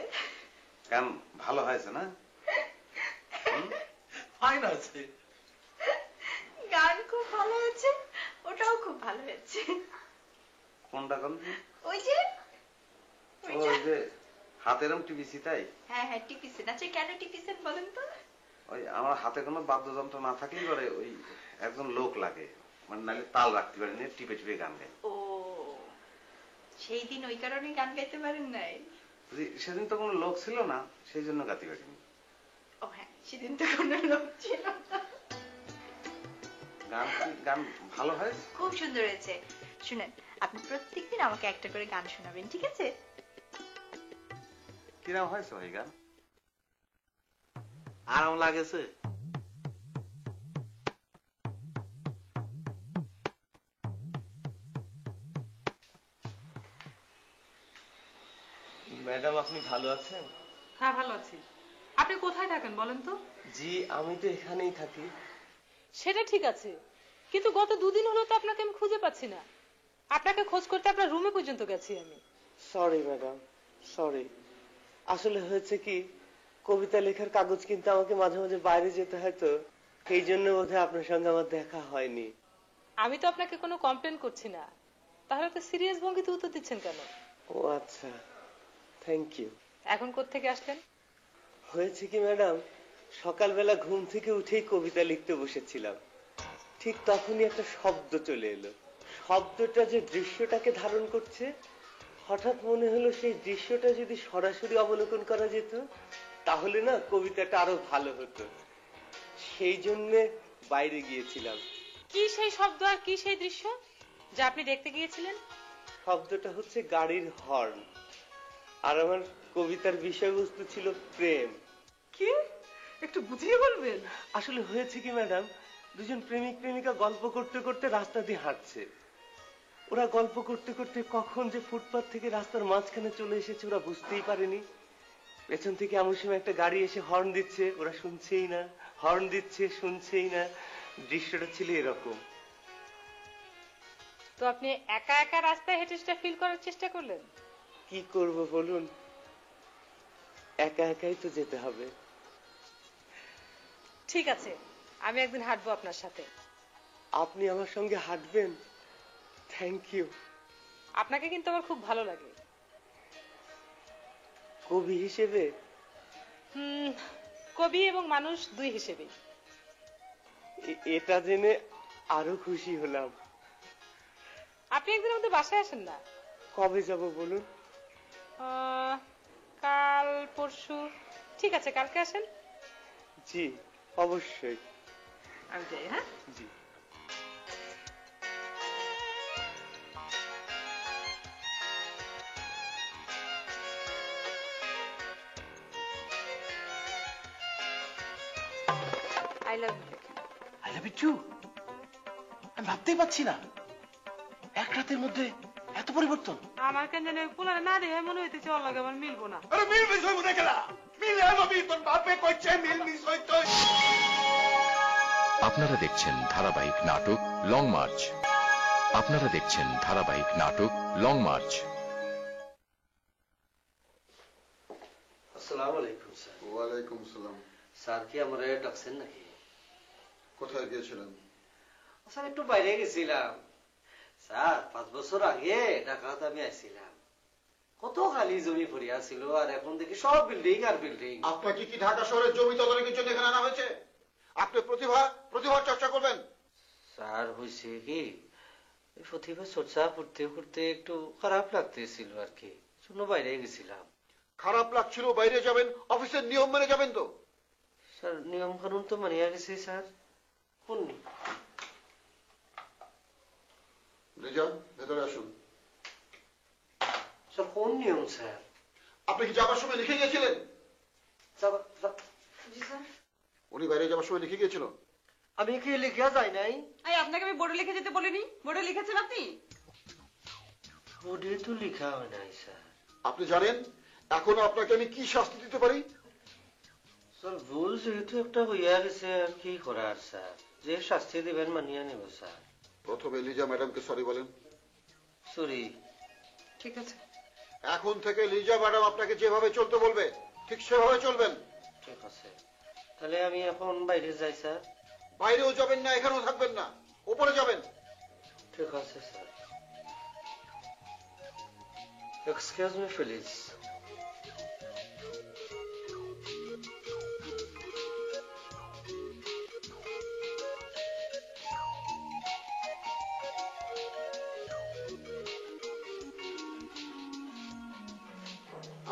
কেন ভালো হয়েছে না? ফাইন আছে। গান খুব ভালো হয়েছে, ওটাও খুব ভালো হয়েছে। কোনটা কোন? ওই যে ওই যে হাতেরম টিপিসি তাই? হ্যাঁ হ্যাঁ টিপিসেন। আচ্ছা কেন টিপিসেন বলেন তো? ওই আমার হাতে কোনো বাদ্যযন্ত্র না থাকলেই পরে ওই একজন লোক লাগে, মানে নাহলে তাল রাখতে পারি না, টিপে টিপে গান গাই। ও সেই দিন ওই কারণে গান গাইতে পারেন নাই? সেদিন তো কোনো লোক ছিল না, সেই জন্য গাইতে পারিনি। ও হ্যাঁ সেদিন তো কোনো লোক ছিল না। গান ভালো হয়, খুব সুন্দর হয়েছে। শুনেন, আপনি প্রত্যেকদিন আমাকে একটা করে গান শোনাবেন, ঠিক আছে? কিরম হয়েছে ভাই গান? আরাম লাগেছে? ম্যাডাম আপনি ভালো আছেন? হ্যাঁ ভালো আছি। আপনি কোথায় থাকেন বলেন তো? জি আমি তো এখানেই থাকি। সেটা ঠিক আছে, কিন্তু গত দুদিন হলো তো আপনাকে আমি খুঁজে পাচ্ছি না। আপনাকে খোঁজ করতে আপনার রুমে পর্যন্ত গেছি আমি। Sorry madam, sorry. আসলে হয়েছে কি, কবিতা লেখার কাগজ কিনতে আমাকে মাঝে মাঝে বাইরে যেতে হয়, তো এই জন্য বোধহয় আপনার সঙ্গে আমার দেখা হয়নি। আমি তো আপনাকে কোনো কমপ্লেন করছি না, তাহলে তো সিরিয়াস ভঙ্গিতে উত্তর দিচ্ছেন কেন? ও আচ্ছা, থ্যাংক ইউ। এখন কোত্থেকে আসলেন? হয়েছে কি ম্যাডাম, সকালবেলা ঘুম থেকে উঠেই কবিতা লিখতে বসেছিলাম, ঠিক তখনই একটা শব্দ চলে এলো। শব্দটা যে দৃশ্যটাকে ধারণ করছে, হঠাৎ মনে হলো সেই দৃশ্যটা যদি সরাসরি অবলোকন করা যেত তাহলে না কবিতাটা আরো ভালো হতো। সেই জন্য বাইরে গিয়েছিলাম। কি সেই শব্দ আর কি সেই দৃশ্য যা আপনি দেখতে গিয়েছিলেন? শব্দটা হচ্ছে গাড়ির হর্ন, আর আমার কবিতার বিষয়বস্তু ছিল প্রেম। কি একটু বুঝিয়ে বলবেন? আসলে হয়েছে কি ম্যাডাম, দুজন প্রেমিক প্রেমিকা গল্প করতে করতে রাস্তা দিয়ে হাঁটছে। ওরা গল্প করতে করতে কখন যে ফুটপাত থেকে রাস্তার মাঝখানে চলে এসেছে ওরা বুঝতেই পারেনি। পেছন থেকে এমন সময় একটা গাড়ি এসে হর্ন দিচ্ছে, ওরা শুনছেই না, হর্ন দিচ্ছে শুনছেই না। দৃশ্যটা ছিল এরকম। তো আপনি একা একা রাস্তায় হেঁটে সেটা ফিল করার চেষ্টা করলেন? কি করব বলুন, একা একাই তো যেতে হবে। ঠিক আছে, আমি একদিন হাঁটবো আপনার সাথে। আপনি আমার সঙ্গে হাঁটবেন? Thank you. আপনাকে কিন্তু আমার খুব ভালো লাগে। কবি হিসেবে? কবি এবং মানুষ দুই হিসেবে। এটা জেনে আরো খুশি হলাম। আপনি একদিন আমাদের বাসায় আসেন না? কবে যাব বলুন? কাল পরশু। ঠিক আছে, কালকে আসেন। জি অবশ্যই। আমি যাই। হ্যাঁ জি। I love you. I love you too. আমি ভাবতেই পারছি না এক রাতের মধ্যে এত পরিবর্তন। আমার কেন জানি পোলা না রে মনে হইতেছে ওর লাগে আমার মিলবো না। আরে মিল মিস হইব না কেলা? মিলে নবি তোর বাপে কইছে মিল মিস হইতো। আপনারা দেখছেন ধারাবাহিক নাটক লং মার্চ। আপনারা দেখছেন ধারাবাহিক নাটক লং মার্চ। আসসালামু আলাইকুম স্যার। ওয়ালাইকুম আসসালাম। স্যার কি আমারে ডাকছেন নাকি? কোথায় গিয়েছিলেন? স্যার একটু বাইরে গেছিলাম স্যার। 5 বছর আগে ঢাকাতে আমি আইছিলাম, কত খালি জমি পড়িয়া ছিল, আর এখন দেখি সব বিল্ডিং আর বিল্ডিং। আপনাকে কি ঢাকা শহরের জমি তদারকির জন্য এখানে আনা হয়েছে? আপনি প্রতিভার চর্চা করবেন। স্যার হয়েছে কি, প্রতিভা চর্চা করতে করতে একটু খারাপ লাগতেছিল আর কি, জন্য বাইরে গেছিলাম। খারাপ লাগছিল বাইরে যাবেন, অফিসের নিয়ম মেনে যাবেন তো? স্যার নিয়ম কানুন তো মানিয়া গেছে স্যার। কোন লিজা, ভেতরে আসুন। স্যার কোন নিয়ম স্যার? আপনি কি যাবার সময় লিখে গিয়েছিলেন? উনি বাইরে যাবার সময় লিখে গিয়েছিল। আমি কি লিখা যাই নাই? আপনাকে আমি বোর্ডে লিখে যেতে বলিনি? বোর্ডে লিখেছেন আপনি? বোর্ডে তো লিখা হয় নাই স্যার। আপনি জানেন এখন আপনাকে আমি কি শাস্তি দিতে পারি? স্যার ভুল যেহেতু একটা হইয়া গেছে আর কি করার স্যার, যে শাস্তি দিবেন মানিয়া নেব স্যার। প্রথমে লিজা ম্যাডামকে সরি বলেন। সরি। ঠিক আছে। এখন থেকে লিজা ম্যাডাম আপনাকে যেভাবে চলতে বলবে ঠিক সেভাবে চলবেন। ঠিক আছে, তাহলে আমি এখন বাইরে যাই স্যার। বাইরেও যাবেন না, এখানেও থাকবেন না, উপরে যাবেন। ঠিক আছে স্যার। Excuse me please.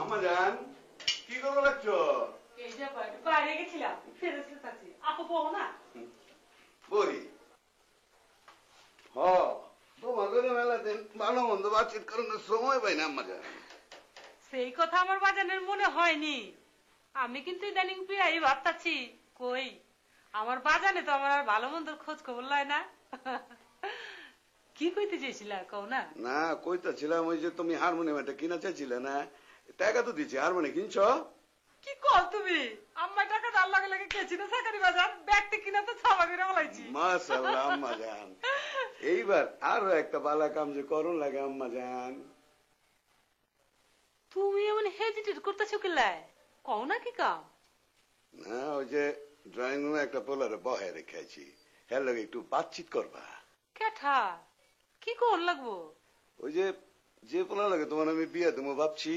আম্মা জান, কি করবো লাগছো? বাইরে গেছিলাম, ফেরেছি চাচি। আপু বলো না? বলি তোমাদের মেলাতে ভালো মন্দ বাতচিত করানোর সময় পাই না আম্মা জান। সেই কথা আমার বাজানের মনে হয়নি। আমি কিন্তু ইদানিং প্রিয়াই ভাবতাছি কই আমার বাজানে তো আমার আর ভালো মন্দর খোঁজ খবর লয় না। কি কইতে চেয়েছিলা কও না? না কইতাছিলাম ওই যে তুমি হারমোনিয়ামটা কিনা চাইছিলে না, টাকা তো দিচ্ছি, হারমোনিয়াম কিনছ? কি কর তুমি? আম্মা টাকা ডাল লাগে লাগে কেছি না সাকারি বাজার ব্যাগটি কিনা তো ছাবা করে বলাইছি। মাশাআল্লাহ আম্মা জান, এইবার আরো একটা বালা কাম যে করুন লাগে আম্মা জান। তুমি এমন হেজিটেট করতেছো কিলাই? কও না কি কাম? না ওই যে ড্রয়িং রুমে একটা পোলারে বহে রেখেছি, হ্যাঁ লাগে একটু বাতচিত করবা। কেঠা কি কর লাগবো? ওই যে পোলা লাগে তোমার আমি বিয়ে দেবো ভাবছি,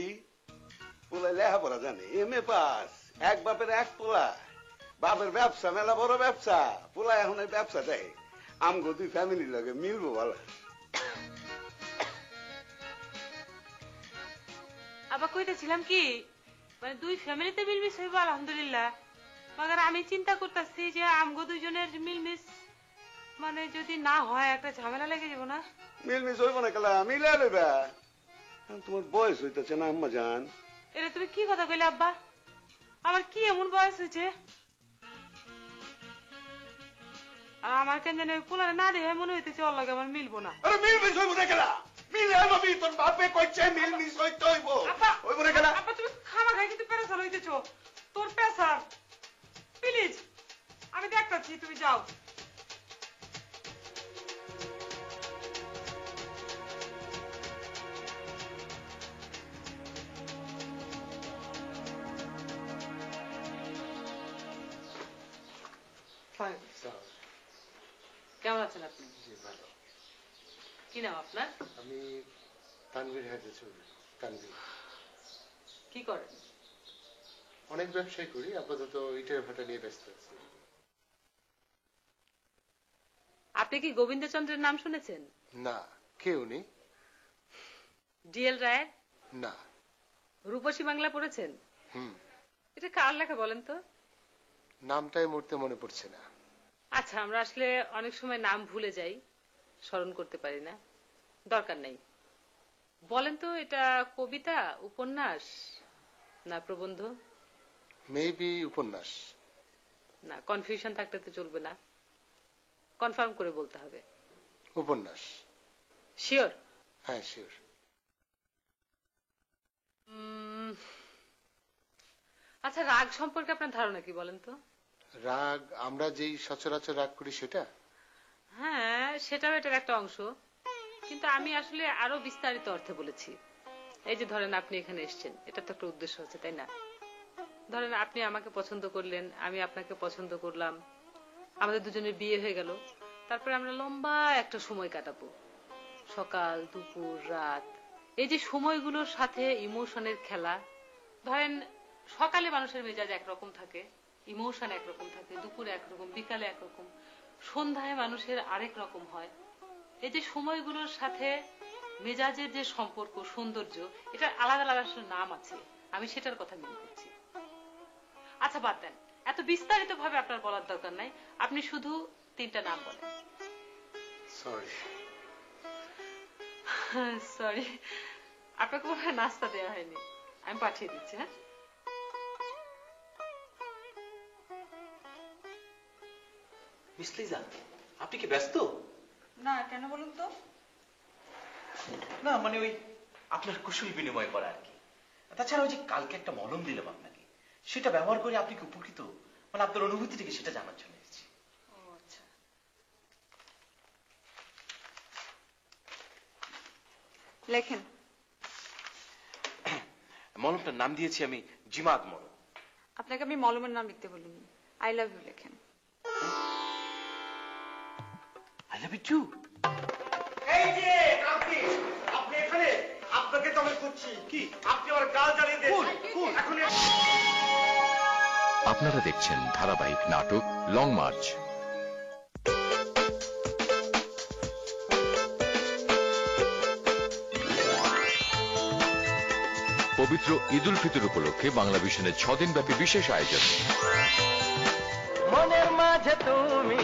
পোলা লেখাপড়া জানে, এমএ পাস, এক বাপের এক পোলা, বাপের ব্যবসা মেলা বড় ব্যবসা, পোলা এখন এই ব্যবসা দেয়, আমগো দুই ফ্যামিলির লাগে মিলবো বলা। আবার কইতেছিলাম কি মানে দুই ফ্যামিলিতে মিলমিশ হইব আলহামদুলিল্লাহ, মগর আমি চিন্তা করতেছি যে আমগো দুইজনের মিলমিশ মানে যদি না হয় একটা ঝামেলা লেগে যাব না? মিলমিশ হইব না কেলা, মিলে লইবা। তোমার বয়স হইতেছে না আম্মা জান। এটা তুমি কি কথা কইলে আব্বা? আমার কি এমন বয়স হয়েছে? আর আমার কেন জানি ওই পোলারে না দেখে মনে হইতেছে ওর লগে আমার মিলবো না। আরে মিলমিশ হইব না কেলা, মিলে নবি তোর বাপে কইছে মিলমিশ হইতে হইব, হইব না কেলা? আব্বা তুমি খামাখাই কিন্তু পেরেছাল হইতেছো, তোর পেশার। প্লিজ আমি দেখতাছি, তুমি যাও। কেমন আছেন আপনি? কি নাম আপনার? আমি তানভীর হায়দার চৌধুরী। তানভীর। কি করেন? অনেক ব্যবসায় করি, আপাতত ইটের ভাটা নিয়ে ব্যস্ত আছি। আপনি কি গোবিন্দচন্দ্রের নাম শুনেছেন? না, কে উনি? ডিএল রায়ের? না। রূপসী বাংলা পড়েছেন? হুম। এটা কার লেখা বলেন তো? নামটাই মুহূর্তে মনে পড়ছে না। আচ্ছা, আমরা আসলে অনেক সময় নাম ভুলে যাই, স্মরণ করতে পারি না, দরকার নেই। বলেন তো এটা কবিতা, উপন্যাস না প্রবন্ধ? মেবি উপন্যাস। না, কনফিউশন থাকলে তো চলবে না, কনফার্ম করে বলতে হবে। উপন্যাস। শিওর? হ্যাঁ শিওর। আচ্ছা, রাগ সম্পর্কে আপনার ধারণা কি বলেন তো? রাগ আমরা যেই সচরাচর রাগ করি সেটা? হ্যাঁ, সেটাও এটার একটা অংশ, কিন্তু আমি আসলে আরো বিস্তারিত অর্থে বলেছি। এই যে ধরেন আপনি এখানে এসেছেন, এটা তো একটা উদ্দেশ্য আছে, তাই না? ধরেন আপনি আমাকে পছন্দ করলেন, আমি আপনাকে পছন্দ করলাম, আমাদের দুজনের বিয়ে হয়ে গেল, তারপরে আমরা লম্বা একটা সময় কাটাবো, সকাল দুপুর রাত। এই যে সময়গুলোর সাথে ইমোশনের খেলা। ধরেন সকালে মানুষের মেজাজ একরকম থাকে, ইমোশন একরকম থাকে, দুপুরে একরকম, বিকালে একরকম, সন্ধ্যায় মানুষের আরেক রকম হয়। এই যে সময়গুলোর সাথে মেজাজের যে সম্পর্ক, সৌন্দর্য, এটা আলাদা আলাদা নাম আছে, আমি সেটার কথা মনে করছি। আচ্ছা বাদ দেন, এত বিস্তারিত ভাবে আপনার বলার দরকার নাই, আপনি শুধু 3টা নাম বলেন। সরি, আপনাকে মনে হয় নাস্তা দেওয়া হয়নি, আমি পাঠিয়ে দিচ্ছি। হ্যাঁ, মিস লিজা, আপনি কি ব্যস্ত? না, কেন বলুন তো? না মানে ওই আপনার কুশল বিনিময় করা আর কি। তাছাড়া ওই যে কালকে একটা মলম দিলাম আপনাকে, সেটা ব্যবহার করে আপনি কি উপকৃত, মানে আপনার অনুভূতি থেকে সেটা জানার জন্য এসেছি। ও আচ্ছা, লেখেন। মলমটার নাম দিয়েছি আমি জিমাদ মলম। আপনাকে আমি মলমের নাম লিখতে বলিনি, আই লাভ ইউ লেখেন। I love you too. এই যে আপনি এখানে, আপনাকে তো আমি খুঁজছি। কি আপনি আমার গাল জ্বালিয়ে দিয়েছেন এখন। আপনারা দেখছেন ধারাবাহিক নাটক লং মার্চ। পবিত্র ঈদ উল ফিতর উপলক্ষে বাংলা ভিশনের 6 দিন ব্যাপী বিশেষ আয়োজন। মনের মাঝে তুমি,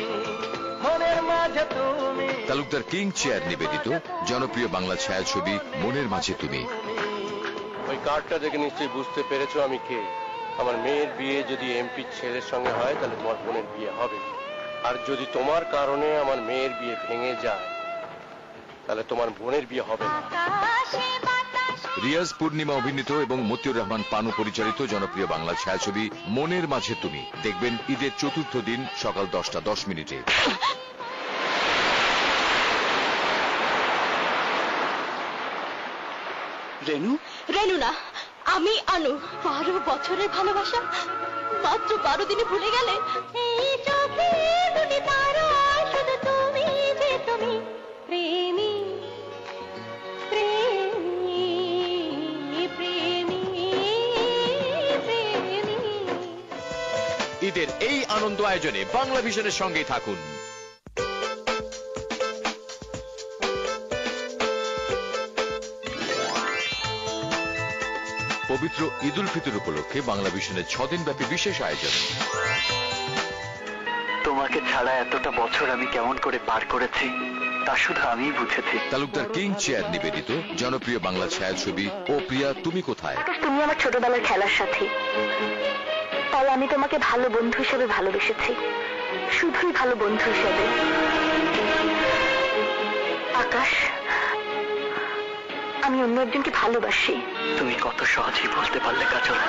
মনের মাঝে তুমি। তালুকদার কিং চেয়ার নিবেদিত জনপ্রিয় বাংলা ছায়াছবি মনের মাঝে তুমি। ওই কার্ডটা দেখে নিশ্চয়ই বুঝতে পেরেছো আমি কে। আমার মেয়ের বিয়ে যদি এমপি ছেলের সঙ্গে হয় তাহলে তোমার বোনের বিয়ে হবে, আর যদি তোমার কারণে আমার মেয়ের বিয়ে ভেঙে যায় তাহলে তোমার বোনের বিয়ে হবে না। রিয়াজ পূর্ণিমা অভিনীত এবং মতিউর রহমান পানু পরিচালিত জনপ্রিয় বাংলা ছায়াছবি মনের মাঝে তুমি দেখবেন ঈদের 4র্থ দিন সকাল 10টা 10 রেনু? রেনু না, আমি আনু। 12 বছরের ভালোবাসা মাত্র 12 দিনে ভুলে গেলে? এই চোখে দুটি তারা, শুধু তুমি যে তুমি, প্রেমী প্রেমী প্রেমী প্রেমী। ঈদের এই আনন্দ আয়োজনে বাংলা ভিশনের সঙ্গেই থাকুন। পবিত্র ঈদ উল ফিতর উপলক্ষে বাংলা ভিশনের 6 দিন ব্যাপী বিশেষ আয়োজন। তোমাকে ছাড়া এতটা বছর আমি কেমন করে পার করেছি তা শুধু আমিই বুঝেছি। তালুকদার কিং চেয়ার নিবেদিত জনপ্রিয় বাংলা ছায়াছবি ও প্রিয়া তুমি কোথায়। তুমি আমার ছোটবেলার খেলার সাথী, তাই আমি তোমাকে ভালো বন্ধু হিসেবে ভালোবেসেছি, শুধুই ভালো বন্ধু হিসেবে। আকাশ, আমি অন্য একজনকে ভালোবাসি। তুমি কত সহজেই বলতে পারলে কাজল,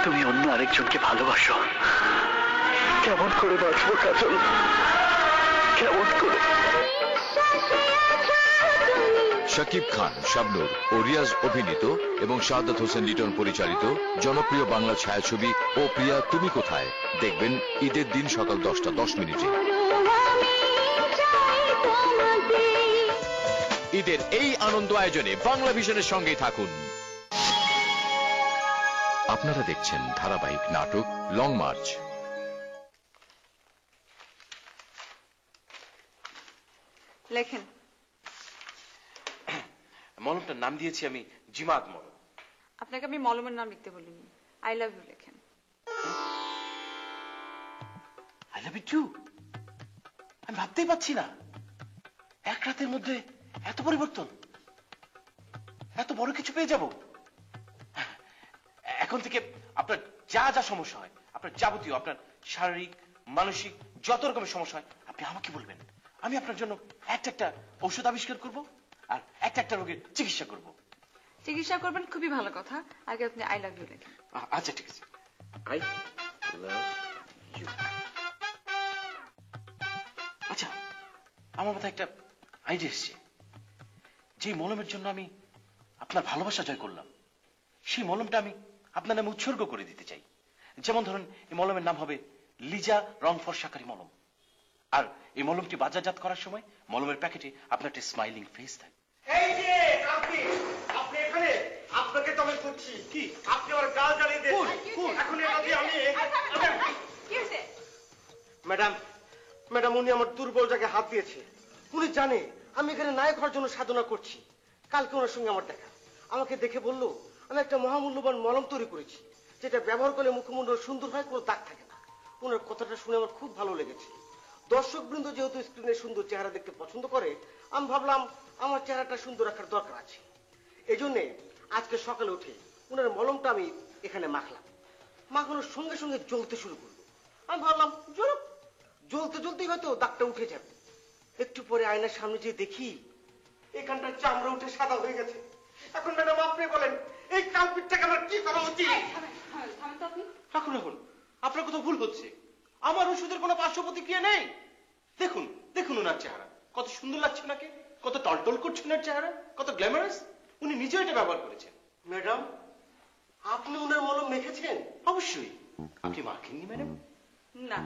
তুমি অন্য আরেকজনকে ভালোবাসো। কেমন করে বাঁচবো কাজল, কেমন করে? শাকিব খান, শাবনূর ও রিয়াজ অভিনীত এবং শাহাদাত হোসেন লিটন পরিচালিত জনপ্রিয় বাংলা ছায়াছবি ও প্রিয়া তুমি কোথায় দেখবেন ঈদের দিন সকাল 10টা 10 ঈদের এই আনন্দ আয়োজনে বাংলা ভিশনের সঙ্গেই থাকুন। আপনারা দেখছেন ধারাবাহিক নাটক লং মার্চ। লেখেন। মলমটার নাম দিয়েছি আমি জিমাদ মলম। আপনাকে আমি মলমের নাম লিখতে বলিনি, আই লাভ ইউ লেখেন। I love you too. আমি ভাবতেই পারছি না এক রাতের মধ্যে এত পরিবর্তন, এত বড় কিছু পেয়ে যাব। এখন থেকে আপনার যা যা সমস্যা হয়, আপনার যাবতীয় আপনার শারীরিক মানসিক যত রকমের সমস্যা হয় আপনি আমাকে বলবেন, আমি আপনার জন্য একটা ঔষধ আবিষ্কার করব আর একটা রোগের চিকিৎসা করব। চিকিৎসা করবেন, খুবই ভালো কথা। আগে আপনি আই লাভ ইউ লেখেন। আচ্ছা ঠিক আছে, আই লাভ ইউ। আচ্ছা, আমার মাথায় একটা আইডিয়া এসছে। যে মলমের জন্য আমি আপনার ভালোবাসা জয় করলাম, সেই মলমটা আমি আপনার নামে উৎসর্গ করে দিতে চাই। যেমন ধরুন, এই মলমের নাম হবে লিজা রং ফর্সাকারী মলম। আর এই মলমটি বাজারজাত করার সময় মলমের প্যাকেটে আপনার একটা স্মাইলিং ফেস থাকে। এই যে আপনি এখানে, আপনাকে তো আমি করছি কি আপনি আমার গাল জ্বালিয়ে দেন এখন এটা দিয়ে আমি কি হয়েছে? ম্যাডাম ম্যাডাম উনি আমার দুর্বল জায়গায় হাত দিয়েছে। উনি জানে আমি এখানে নায়ক হওয়ার জন্য সাধনা করছি। কালকে ওনার সঙ্গে আমার দেখা, আমাকে দেখে বললো আমি একটা মহামূল্যবান মলম তৈরি করেছি যেটা ব্যবহার করলে মুখমণ্ডল সুন্দর হয়, কোনো দাগ থাকে না। ওনার কথাটা শুনে আমার খুব ভালো লেগেছে। দর্শক বৃন্দ যেহেতু স্ক্রিনে সুন্দর চেহারা দেখতে পছন্দ করে, আমি ভাবলাম আমার চেহারাটা সুন্দর রাখার দরকার আছে। এই জন্যে আজকে সকালে উঠে ওনার মলমটা আমি এখানে মাখলাম। মাখানোর সঙ্গে সঙ্গে জ্বলতে শুরু করলো। আমি ভাবলাম জ্বলুক, জ্বলতে জ্বলতেই হয়তো দাগটা উঠে যাবে। একটু পরে আয়নার সামনে যেয়ে দেখি এখানটার চামড়া উঠে সাদা হয়ে গেছে। এখন ম্যাডাম আপনি বলেন এই কালপিটটাকে আমার কি করা উচিত? রাখুন রাখুন, আপনার কোথাও ভুল হচ্ছে। আমার ওষুধের কোনো পার্শ্ব প্রতিক্রিয়া নেই। দেখুন দেখুন ওনার চেহারা কত সুন্দর লাগছে ওনাকে, কত টলটল করছে ওনার চেহারা, কত গ্ল্যামারাস। উনি নিজেও এটা ব্যবহার করেছেন। ম্যাডাম আপনি ওনার মলম মেখেছেন? অবশ্যই। আপনি মাখেননি ম্যাডাম? না,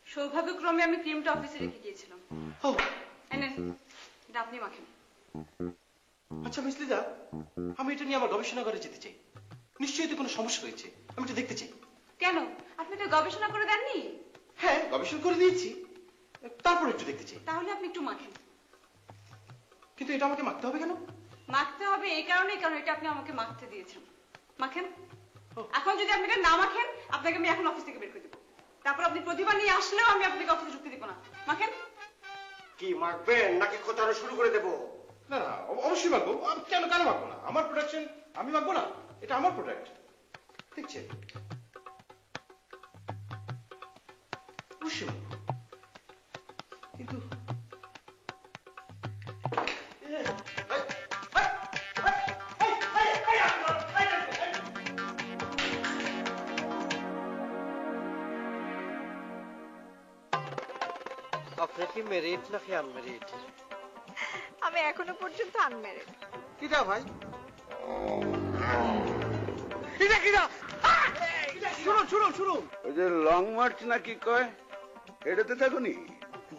সৌভাগ্যক্রমে আমি ক্রিমটা অফিসে রেখে গিয়েছিলাম। এনেন, এটা আপনি মাখেন। আচ্ছা মিসলিদা, আমি এটা নিয়ে আমার গবেষণাগারে যেতে চাই। নিশ্চয়ই তো কোনো সমস্যা হয়েছে, আমি এটা দেখতে চাই। কেন, আপনি তো গবেষণা করে দেননি? হ্যাঁ, গবেষণা করে দিয়েছি, তারপর একটু দেখতে চাই। তাহলে আপনি একটু মাখেন। কিন্তু এটা আমাকে মাখতে হবে কেন? মাখতে হবে এই কারণে, কারণ এটা আপনি আমাকে মাখতে দিয়েছেন। মাখেন। এখন যদি আপনি এটা না মাখেন, আপনাকে আমি এখন অফিস থেকে বের করে দেবো। তারপর আপনি প্রতিভা নিয়ে আসলেও আমি আপনাকে অফিসে ঢুকতে দিব না। মাখেন। কি মাখবেন নাকি খোঁচানো শুরু করে দেবো? না না, অবশ্যই মাখবো। কেন কেন মাখবো না? আমার প্রোডাকশন, আমি মাখবো না? এটা আমার প্রোডাক্ট, দেখছেন? অবশ্যই মাখবো। কিন্তু আপনি কি মেরিট নাকি আনমেরিট? আমি এখনো পর্যন্ত আনমেরিড। কিটা ভাই? শুনুন শুনুন শুনুন, ওই যে লং মার্চ নাকি কয়, এটাতে থাকুনি?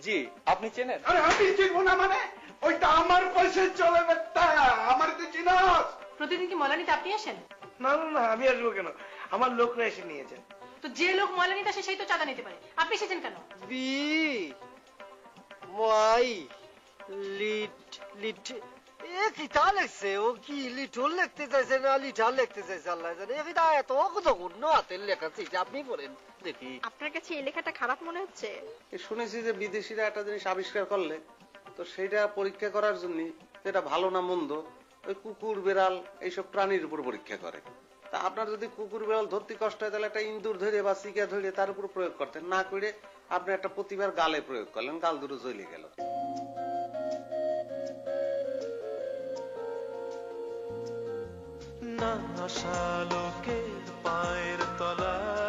জি, আপনি চেনেন? আরে আমি চিনবো না মানে? ওইটা আমার পয়সায় চলে বেটা, আমার তো চিনাস। প্রতিদিন কি ময়লা নিতে আপনি আসেন? না না না, আমি আসবো কেন? আমার লোকরা এসে নিয়ে যান। তো যে লোক ময়লা নিতে আসে সেই তো চাঁদা নিতে পারে, আপনি এসেছেন কেন? বি মাই লিট লিট এ কিতা লেখছে? ও কি লিটল লিখতে চাইছে না লিটাল লিখতে চাইছে আল্লাহ জানে। এটা এত জঘন্য হাতের লেখা ছিল, আপনি পড়েন দেখি। আপনার কাছে এই লেখাটা খারাপ মনে হচ্ছে? শুনেছি যে বিদেশিরা একটা জিনিস আবিষ্কার করলে তো সেইটা পরীক্ষা করার জন্য যেটা ভালো না মন্দ ওই কুকুর বিড়াল এইসব প্রাণীর উপর পরীক্ষা করে। তা আপনার যদি কুকুর বিড়াল ধরতে কষ্ট হয় তাহলে একটা ইন্দুর ধরে বা চিকা ধরে তার উপর প্রয়োগ করতেন, না করে আপনি একটা প্রতিবার গালে প্রয়োগ করলেন, গাল দুটো জ্বলে গেল। না আশা লোকের পায়ের তলায়